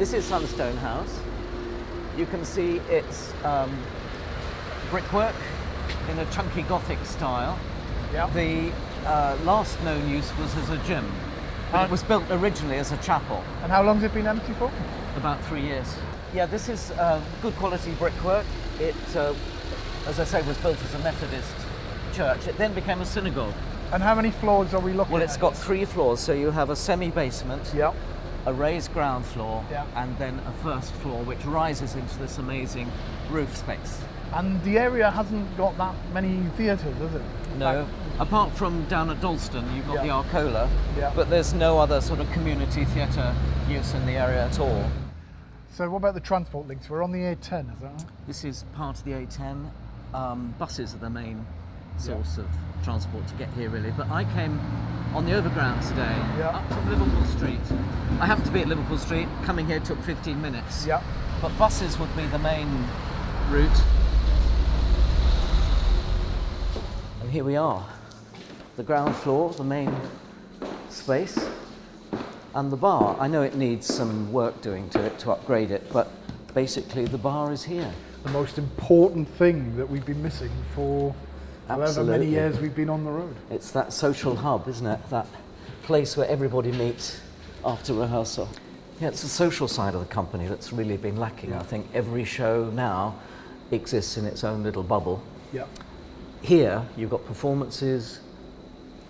This is Sunstone House. You can see it's brickwork in a chunky Gothic style. Yep. The last known use was as a gym. But it was built originally as a chapel. And how long has it been empty for? About 3 years. Yeah, this is good quality brickwork. It, as I say, was built as a Methodist church. It then became a synagogue. And how many floors are we looking at? Well, it's got 3 floors, so you have a semi-basement, Yep. a raised ground floor, Yep. and then a first floor, which rises into this amazing roof space. And the area hasn't got that many theatres, has it? No, apart from down at Dalston, you've got Yeah. the Arcola, Yeah. but there's no other sort of community theatre use in the area at all. So what about the transport links? We're on the A10, is that right? This is part of the A10. Buses are the main source of transport to get here, really. But I came on the overground today up to Liverpool Street. I happened to be at Liverpool Street. Coming here took 15 minutes. Yeah. But buses would be the main route. And here we are. The ground floor, the main space. And the bar. I know it needs some work doing to it to upgrade it, but basically the bar is here. The most important thing that we've been missing for however many Absolutely. years we've been on the road. It's that social hub, isn't it? That place where everybody meets after rehearsal. Yeah, it's the social side of the company that's really been lacking. I think every show now exists in its own little bubble. Yeah. Here, you've got performances,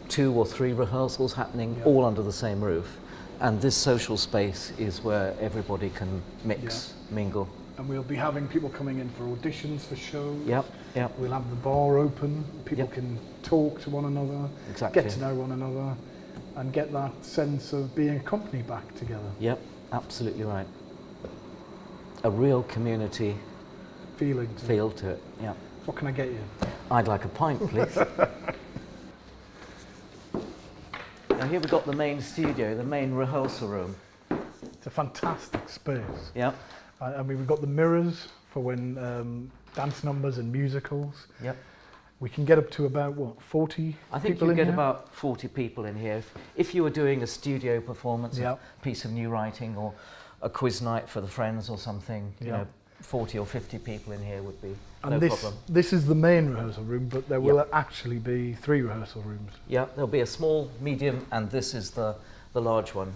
2 or 3 rehearsals happening all under the same roof. And this social space is where everybody can mix, mingle. And we'll be having people coming in for auditions for shows. Yep. We'll have the bar open. People Yep. can talk to one another, Exactly. get to know one another, and get that sense of being a company back together. Yep, absolutely right. A real community Feeling. feel to it, yeah. What can I get you? I'd like a pint, please. Now here we've got the main studio, the main rehearsal room. It's a fantastic space. Yep, I mean, we've got the mirrors for when dance numbers and musicals. yep. We can get up to about, 40 I think people you in get here? about 40 people in here. If you were doing a studio performance, Yep. a piece of new writing or a quiz night for the friends or something, you Yep. know, 40 or 50 people in here would be And no this, problem. this is the main rehearsal room, but there will actually be 3 rehearsal rooms. Yeah, there'll be a small, medium, and this is the large one.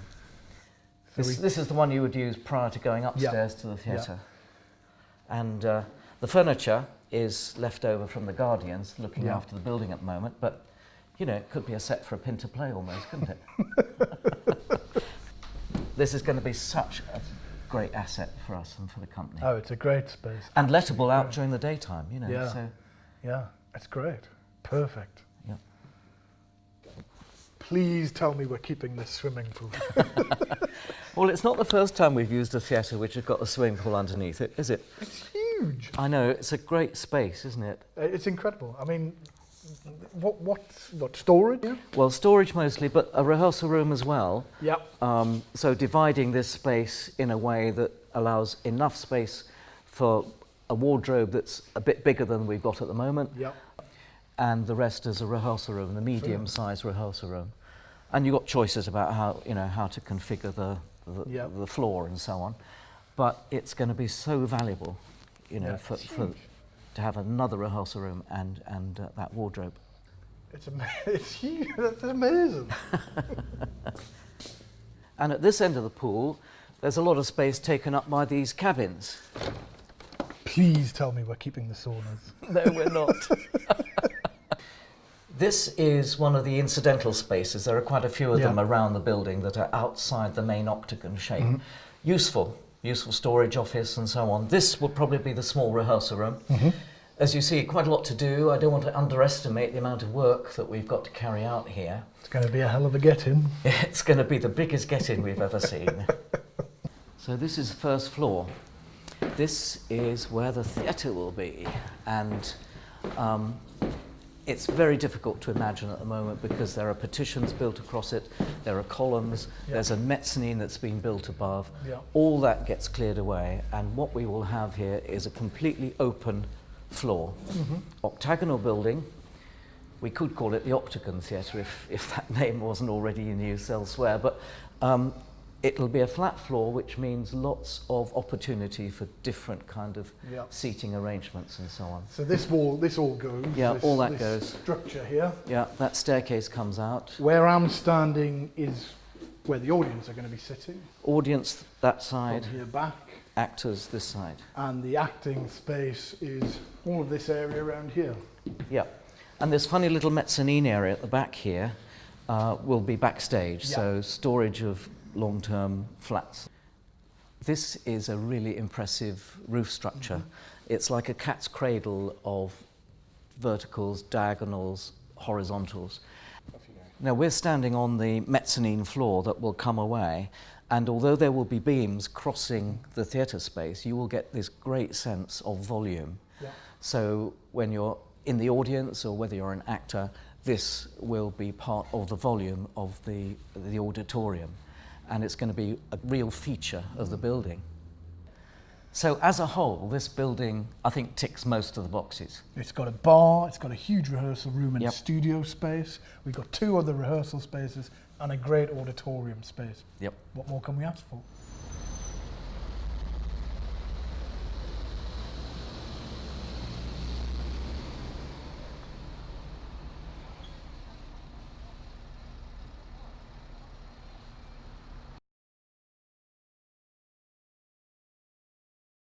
So This is the one you would use prior to going upstairs to the theatre. And the furniture is left over from the Guardians looking after the building at the moment, but you know, it could be a set for a Pinter play almost, couldn't it? This is going to be such a great asset for us and for the company. Oh, it's a great space. And lettable out during the daytime, you know. Yeah. So, Yeah, it's great. Perfect. yeah. Please tell me we're keeping this swimming pool. Well, it's not the first time we've used a theatre which has got a swimming pool underneath it, is it? It's huge. I know, it's a great space, isn't it? It's incredible. I mean, what storage? Yeah. Well, storage mostly, but a rehearsal room as well. Yeah. So dividing this space in a way that allows enough space for a wardrobe that's a bit bigger than we've got at the moment. Yeah. And the rest is a rehearsal room, the medium-sized rehearsal room. And you've got choices about how to configure the floor and so on. But it's going to be so valuable, you know, for to have another rehearsal room and that wardrobe. It's huge. That's amazing. And at this end of the pool, there's a lot of space taken up by these cabins. Please tell me we're keeping the saunas. No, we're not. This is one of the incidental spaces. There are quite a few of them around the building that are outside the main octagon shape. Mm-hmm. Useful storage office and so on. This will probably be the small rehearsal room. Mm-hmm. As you see, quite a lot to do. I don't want to underestimate the amount of work that we've got to carry out here. It's going to be a hell of a get-in. It's going to be the biggest get-in we've ever seen. So this is the first floor. This is where the theatre will be, and it's very difficult to imagine at the moment because there are partitions built across it, there are columns, there's a mezzanine that's been built above. All that gets cleared away, and what we will have here is a completely open floor. Octagonal building. We could call it the Octagon Theatre if that name wasn't already in use elsewhere, but It'll be a flat floor, which means lots of opportunity for different kind of seating arrangements and so on. So this all goes. Yeah, all that goes. Structure here. Yeah, that staircase comes out. Where I'm standing is where the audience are going to be sitting. Audience that side. From here back. Actors this side. And the acting space is all of this area around here. Yeah, and this funny little mezzanine area at the back here will be backstage, so storage of long-term flats. This is a really impressive roof structure. It's like a cat's cradle of verticals, diagonals, horizontals. Now we're standing on the mezzanine floor that will come away, and although there will be beams crossing the theatre space, you will get this great sense of volume. Yeah. So when you're in the audience or whether you're an actor, this will be part of the volume of the auditorium, and it's going to be a real feature of the building. So as a whole, this building, I think, ticks most of the boxes. It's got a bar, it's got a huge rehearsal room and studio space. We've got 2 other rehearsal spaces and a great auditorium space. Yep. What more can we ask for?